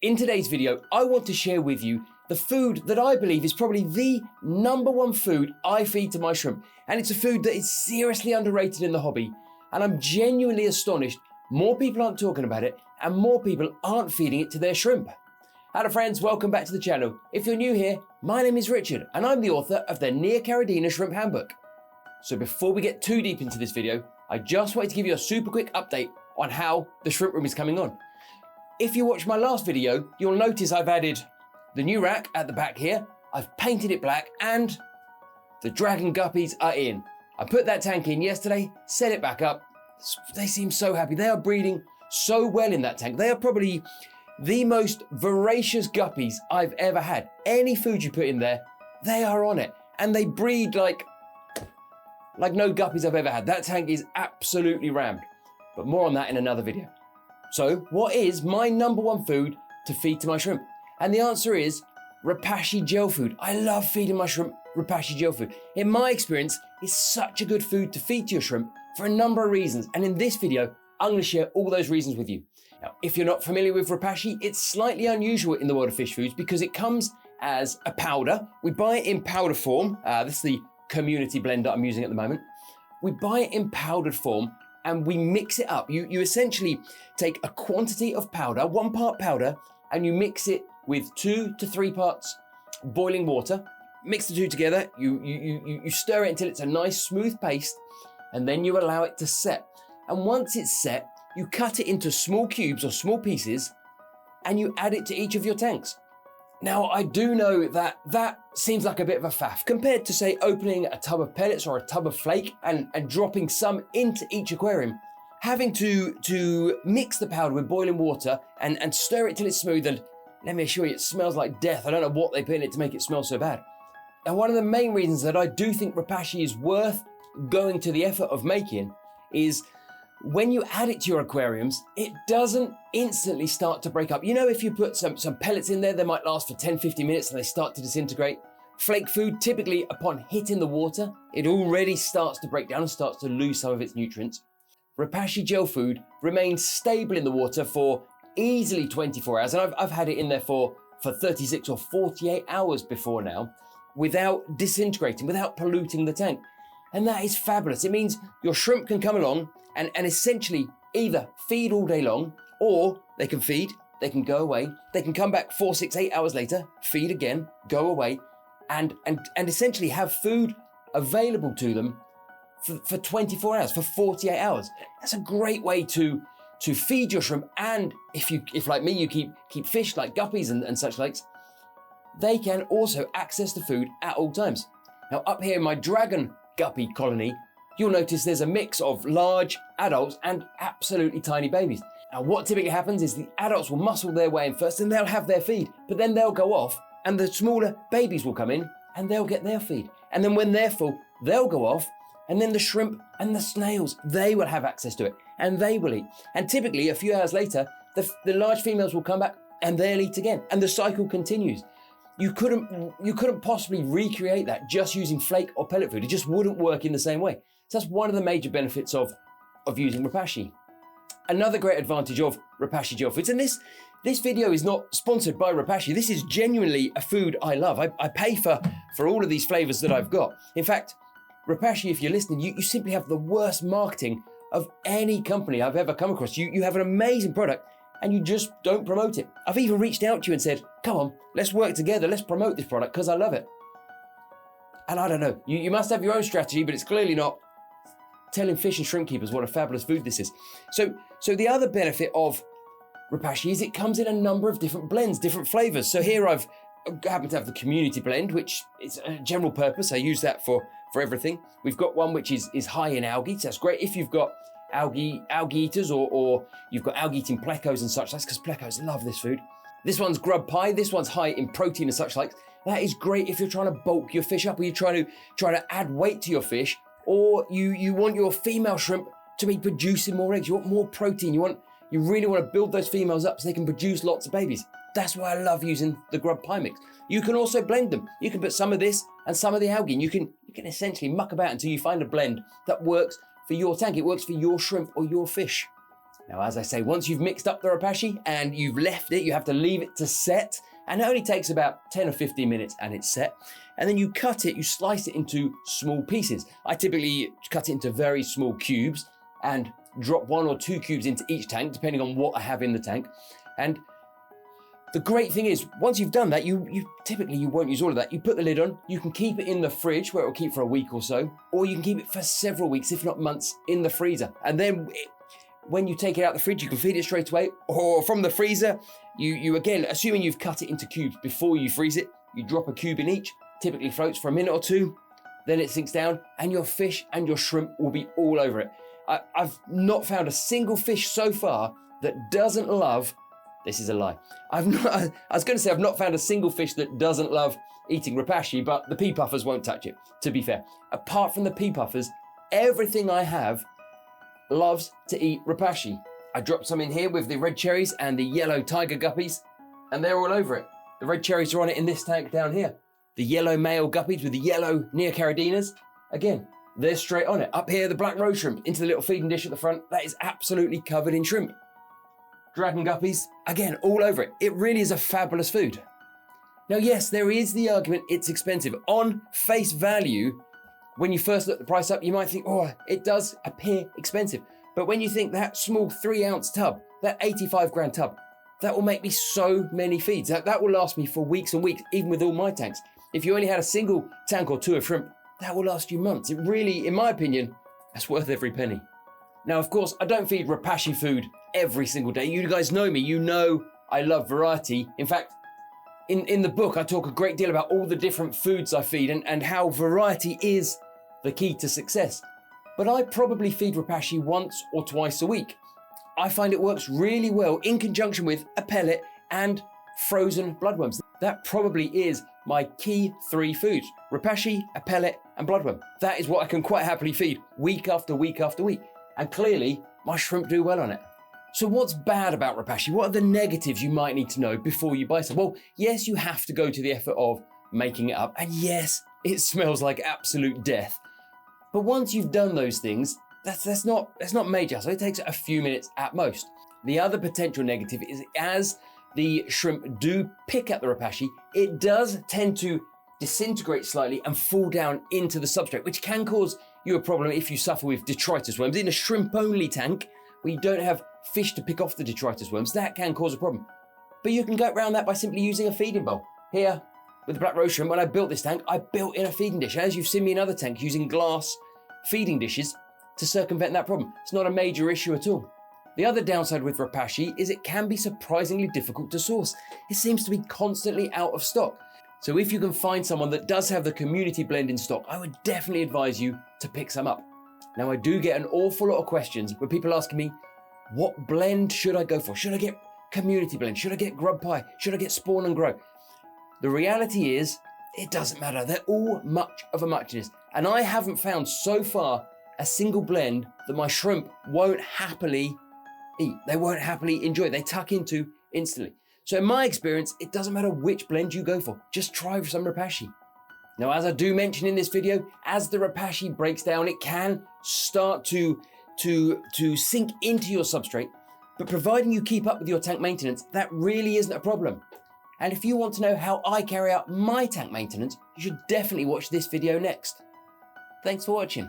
In today's video, I want to share with you the food that I believe is probably the number one food I feed to my shrimp. And it's a food that is seriously underrated in the hobby. And I'm genuinely astonished more people aren't talking about it and more people aren't feeding it to their shrimp. Hello friends, welcome back to the channel. If you're new here, my name is Richard and I'm the author of the Neocaridina Shrimp Handbook. So before we get too deep into this video, I just wanted to give you a super quick update on how the shrimp room is coming on. If you watched my last video, you'll notice I've added the new rack at the back here, I've painted it black, and the dragon guppies are in. I put that tank in yesterday, set it back up. They seem so happy. They are breeding so well in that tank. They are probably the most voracious guppies I've ever had. Any food you put in there, they are on it. And they breed like no guppies I've ever had. That tank is absolutely rammed. But more on that in another video. So what is my number one food to feed to my shrimp? And the answer is Repashy gel food. I love feeding my shrimp Repashy gel food. In my experience, it's such a good food to feed to your shrimp for a number of reasons. And in this video, I'm going to share all those reasons with you. Now, if you're not familiar with Repashy, it's slightly unusual in the world of fish foods because it comes as a powder. We buy it in powder form. This is the community blender I'm using at the moment. We buy it in powdered form and we mix it up. You essentially take a quantity of powder, 1 part powder, and you mix it with 2 to 3 parts boiling water. Mix the two together, you stir it until it's a nice smooth paste, and then you allow it to set. And once it's set, you cut it into small cubes or small pieces, and you add it to each of your tanks. Now, I do know that seems like a bit of a faff compared to, say, opening a tub of pellets or a tub of flake and dropping some into each aquarium. Having to mix the powder with boiling water and stir it till it's smooth, and let me assure you, it smells like death. I don't know what they put in it to make it smell so bad. Now, one of the main reasons that I do think Repashy is worth going to the effort of making is when you add it to your aquariums, it doesn't instantly start to break up. You know, if you put some pellets in there, they might last for 10-15 minutes and they start to disintegrate. Flake food, typically upon hitting the water, it already starts to break down and starts to lose some of its nutrients. Repashy gel food remains stable in the water for easily 24 hours. And I've had it in there for 36 or 48 hours before now, without disintegrating, without polluting the tank. And that is fabulous. It means your shrimp can come along and essentially either feed all day long, or they can feed, they can go away, they can come back 4, 6, 8 hours later, feed again, go away, and essentially have food available to them for 24 hours, for 48 hours. That's a great way to feed your shrimp. And if like me, you keep fish like guppies and such likes, they can also access the food at all times. Now, up here in my dragon guppy colony, you'll notice there's a mix of large adults and absolutely tiny babies. Now, what typically happens is the adults will muscle their way in first and they'll have their feed, but then they'll go off and the smaller babies will come in and they'll get their feed. And then when they're full, they'll go off, and then the shrimp and the snails, they will have access to it and they will eat. And typically a few hours later, the large females will come back and they'll eat again. And the cycle continues. You couldn't possibly recreate that just using flake or pellet food. It just wouldn't work in the same way. So that's one of the major benefits of using Repashy. Another great advantage of Repashy gel foods, and this video is not sponsored by Repashy. This is genuinely a food I love. I pay for all of these flavors that I've got. In fact, Repashy, if you're listening, you simply have the worst marketing of any company I've ever come across. You have an amazing product and you just don't promote it. I've even reached out to you and said, come on, let's work together. Let's promote this product because I love it. And I don't know, you must have your own strategy, but it's clearly not telling fish and shrimp keepers what a fabulous food this is. So the other benefit of Repashy is it comes in a number of different blends, different flavors. So here I happen to have the community blend, which is a general purpose. I use that for everything. We've got one which is high in algae. So that's great if you've got algae eaters or you've got algae eating plecos and such. That's because plecos love this food. This one's grub pie. This one's high in protein and such like. That is great if you're trying to bulk your fish up, or you're trying to add weight to your fish, or you want your female shrimp to be producing more eggs. You want more protein. You really want to build those females up so they can produce lots of babies. That's why I love using the grub pie mix. You can also blend them. You can put some of this and some of the algae, and you can essentially muck about until you find a blend that works for your tank. It works for your shrimp or your fish. Now, as I say, once you've mixed up the rapashi and you've left it, you have to leave it to set. And it only takes about 10 or 15 minutes and it's set. And then you cut it, you slice it into small pieces. I typically cut it into very small cubes and drop 1 or 2 cubes into each tank, depending on what I have in the tank. And the great thing is, once you've done that, you typically won't use all of that. You put the lid on, you can keep it in the fridge where it will keep for a week or so, or you can keep it for several weeks, if not months, in the freezer. And then when you take it out the fridge, you can feed it straight away, or from the freezer, you again, assuming you've cut it into cubes before you freeze it, you drop a cube in each, typically floats for a minute or two, then it sinks down, and your fish and your shrimp will be all over it. I've not found a single fish so far that doesn't love, this is a lie, I was going to say I've not found a single fish that doesn't love eating rapashi, but the pea puffers won't touch it, to be fair. Apart from the pea puffers, everything I have loves to eat rapashi. I dropped some in here with the red cherries and the yellow tiger guppies, and they're all over it. The red cherries are on it in this tank down here. The yellow male guppies with the yellow Neocaridinas, again, they're straight on it. Up here, the black roe shrimp into the little feeding dish at the front, that is absolutely covered in shrimp. Dragon guppies, again, all over it. It really is a fabulous food. Now, yes, there is the argument it's expensive. On face value, when you first look the price up, you might think, oh, it does appear expensive. But when you think that small 3-ounce tub, that 85 gram tub, that will make me so many feeds. That will last me for weeks and weeks, even with all my tanks. If you only had a single tank or 2 of shrimp, that will last you months. It really, in my opinion, that's worth every penny. Now, of course, I don't feed rapashi food every single day. You guys know me, you know I love variety. In fact, in the book, I talk a great deal about all the different foods I feed and how variety is the key to success. But I probably feed rapashi once or twice a week. I find it works really well in conjunction with a pellet and frozen bloodworms. That probably is my key 3 foods: rapashi, a pellet, and bloodworm. That is what I can quite happily feed week after week after week. And clearly, my shrimp do well on it. So what's bad about rapashi? What are the negatives you might need to know before you buy some? Well, yes, you have to go to the effort of making it up. And yes, it smells like absolute death. But once you've done those things, that's not major. So it takes a few minutes at most. The other potential negative is as the shrimp do pick at the rapashi, it does tend to disintegrate slightly and fall down into the substrate, which can cause you a problem if you suffer with detritus worms. In a shrimp-only tank, where you don't have fish to pick off the detritus worms, that can cause a problem. But you can get around that by simply using a feeding bowl. Here, with the black roe shrimp, when I built this tank, I built in a feeding dish. As you've seen me in other tanks using glass feeding dishes to circumvent that problem. It's not a major issue at all. The other downside with rapashi is it can be surprisingly difficult to source. It seems to be constantly out of stock. So if you can find someone that does have the community blend in stock, I would definitely advise you to pick some up. Now, I do get an awful lot of questions where people asking me, what blend should I go for? Should I get community blend? Should I get grub pie? Should I get spawn and grow? The reality is, it doesn't matter. They're all much of a muchness. And I haven't found so far a single blend that my shrimp won't happily eat. They won't happily enjoy. They tuck into instantly. So in my experience, it doesn't matter which blend you go for. Just try some rapashi. Now, as I do mention in this video, as the rapashi breaks down, it can start to sink into your substrate. But providing you keep up with your tank maintenance, that really isn't a problem. And if you want to know how I carry out my tank maintenance, you should definitely watch this video next. Thanks for watching.